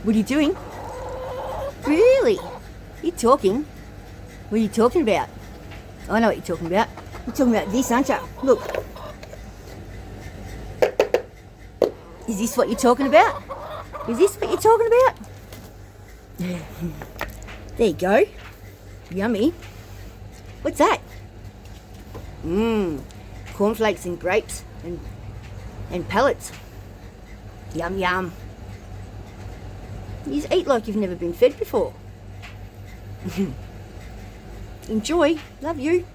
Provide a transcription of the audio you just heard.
What are you doing? Really? You talking? What are you talking about? I know what you're talking about. You're talking about this, aren't you? Look. Is this what you're talking about? Is this what you're talking about? There you go. Yummy. What's that? Cornflakes and grapes and pellets. Yum, yum. You just eat like you've never been fed before. Enjoy. Love you.